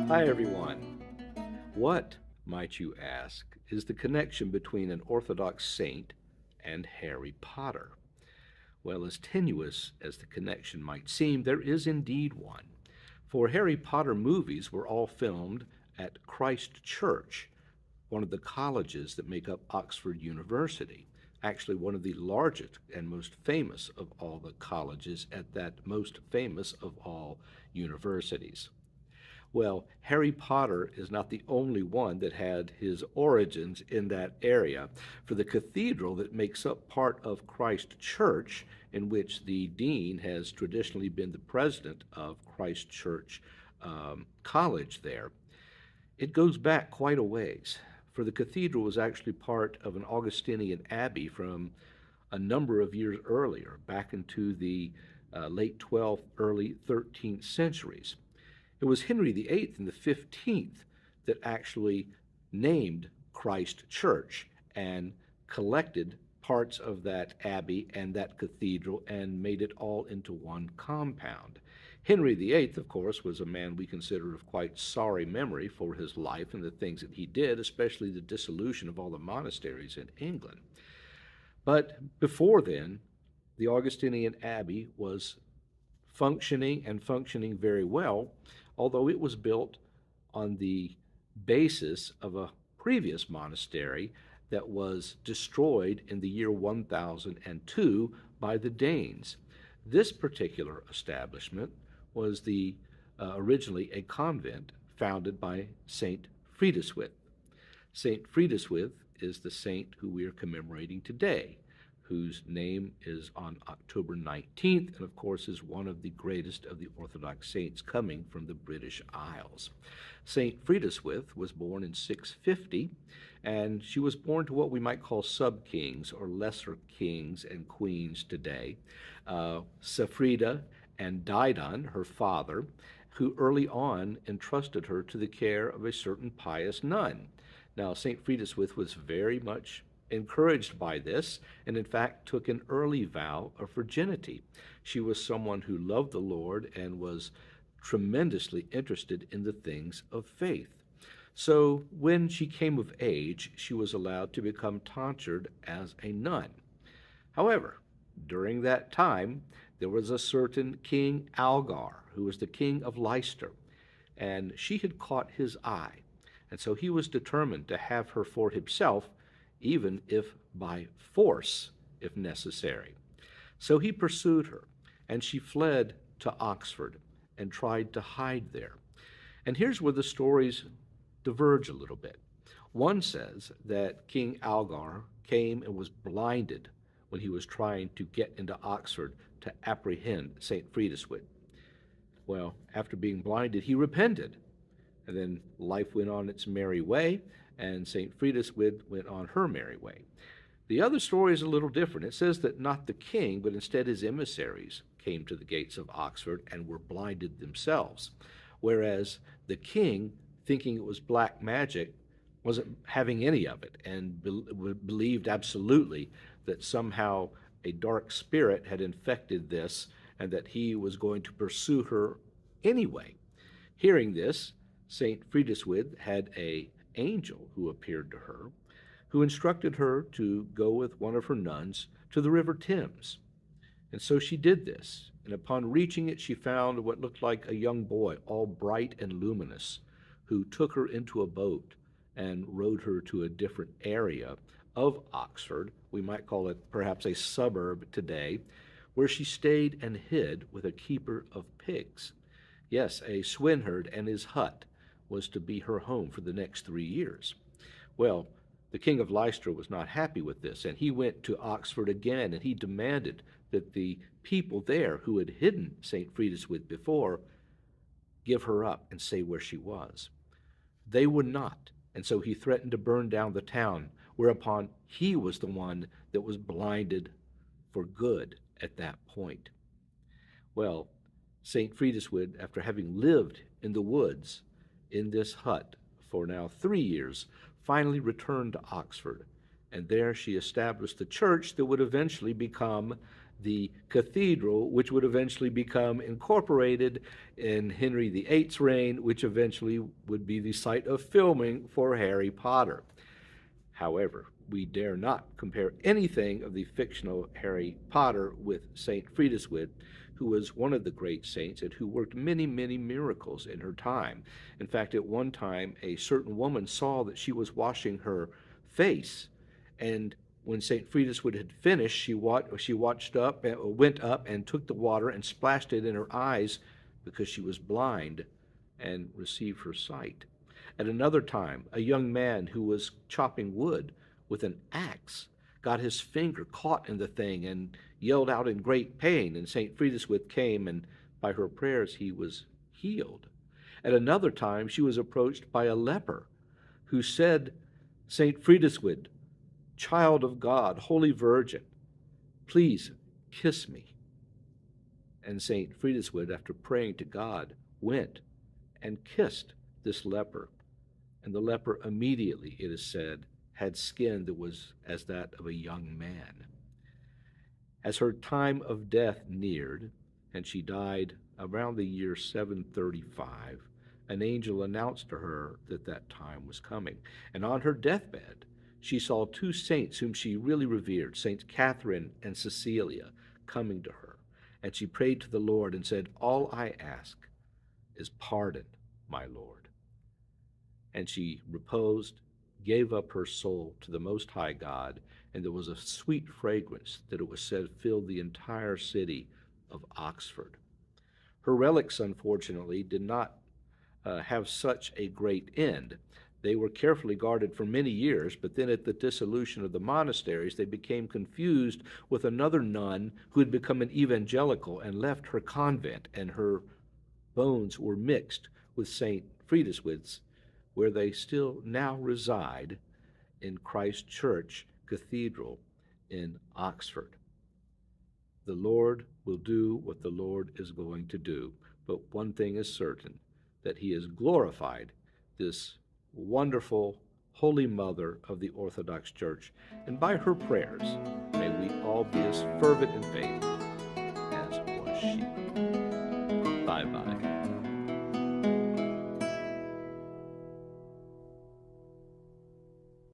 Hi, everyone. What, might you ask, is the connection between an Orthodox saint and Harry Potter? Well, as tenuous as the connection might seem, there is indeed one. For Harry Potter movies were all filmed at Christ Church, one of the colleges that make up Oxford University. Actually, one of the largest and most famous of all the colleges at that most famous of all universities. Well, Harry Potter is not the only one that had his origins in that area. For the cathedral that makes up part of Christ Church, in which the dean has traditionally been the president of Christ Church College there, it goes back quite a ways. For the cathedral was actually part of an Augustinian abbey from a number of years earlier, back into the late 12th, early 13th centuries. It was Henry VIII in the 15th that actually named Christ Church and collected parts of that abbey and that cathedral and made it all into one compound. Henry VIII, of course, was a man we consider of quite sorry memory for his life and the things that he did, especially the dissolution of all the monasteries in England. But before then, the Augustinian Abbey was functioning and functioning very well, although it was built on the basis of a previous monastery that was destroyed in the year 1002 by the Danes. This particular establishment was originally a convent founded by Saint Frideswide. Saint Frideswide is the saint who we are commemorating today, whose name is on October 19th, and of course is one of the greatest of the Orthodox saints coming from the British Isles. Saint Frideswide was born in 650, and she was born to what we might call sub-kings or lesser kings and queens today. Safrida and Didon, her father, who early on entrusted her to the care of a certain pious nun. Now, Saint Frideswide was very much encouraged by this, and in fact took an early vow of virginity. She was someone who loved the Lord and was tremendously interested in the things of faith. So when she came of age, she was allowed to become tonsured as a nun. However, during that time, there was a certain King Algar, who was the king of Leicester, and she had caught his eye, and so he was determined to have her for himself, even if by force, if necessary. So he pursued her, and she fled to Oxford and tried to hide there. And here's where the stories diverge a little bit. One says that King Algar came and was blinded when he was trying to get into Oxford to apprehend St. Frideswide. Well, after being blinded, he repented, and then life went on its merry way, and St. Frideswide went on her merry way. The other story is a little different. It says that not the king, but instead his emissaries came to the gates of Oxford and were blinded themselves, whereas the king, thinking it was black magic, wasn't having any of it and believed absolutely that somehow a dark spirit had infected this and that he was going to pursue her anyway. Hearing this, St. Frideswide had an angel who appeared to her, who instructed her to go with one of her nuns to the river Thames. And so she did this, and upon reaching it, she found what looked like a young boy, all bright and luminous, who took her into a boat and rowed her to a different area of Oxford. We might call it perhaps a suburb today, where she stayed and hid with a keeper of pigs. Yes, a swineherd and his hut was to be her home for the next 3 years. Well, the king of Leicester was not happy with this, and he went to Oxford again, and he demanded that the people there who had hidden St. Frideswide before give her up and say where she was. They would not, and so he threatened to burn down the town, whereupon he was the one that was blinded for good at that point. Well, St. Frideswide, after having lived in the woods in this hut for now 3 years, finally returned to Oxford and there she established the church that would eventually become the cathedral, which would eventually become incorporated in Henry VIII's reign, which eventually would be the site of filming for Harry Potter. However, we dare not compare anything of the fictional Harry Potter with St. Frideswide, who was one of the great saints and who worked many, many miracles in her time. In fact, at one time, a certain woman saw that she was washing her face, and when St. Frideswide had finished, she went up and took the water and splashed it in her eyes because she was blind, and received her sight. At another time, a young man who was chopping wood with an axe got his finger caught in the thing and yelled out in great pain, and St. Frideswide came, and by her prayers he was healed. At another time, she was approached by a leper who said, "St. Frideswide, Child of God, Holy Virgin, please kiss me." And St. Frideswide, after praying to God, went and kissed this leper. And the leper immediately, it is said, had skin that was as that of a young man. As her time of death neared, and she died around the year 735, an angel announced to her that that time was coming. And on her deathbed, she saw two saints whom she really revered, Saints Catherine and Cecilia, coming to her. And she prayed to the Lord and said, "All I ask is pardon, my Lord." And she reposed, gave up her soul to the Most High God, and there was a sweet fragrance that it was said filled the entire city of Oxford. Her relics, unfortunately, did not have such a great end. They were carefully guarded for many years, but then at the dissolution of the monasteries, they became confused with another nun who had become an evangelical and left her convent, and her bones were mixed with St. Frideswide's, where they still now reside in Christ Church Cathedral in Oxford. The Lord will do what the Lord is going to do, but one thing is certain, that he has glorified this wonderful Holy Mother of the Orthodox Church, and by her prayers may we all be as fervent in faith as was she. Bye-bye.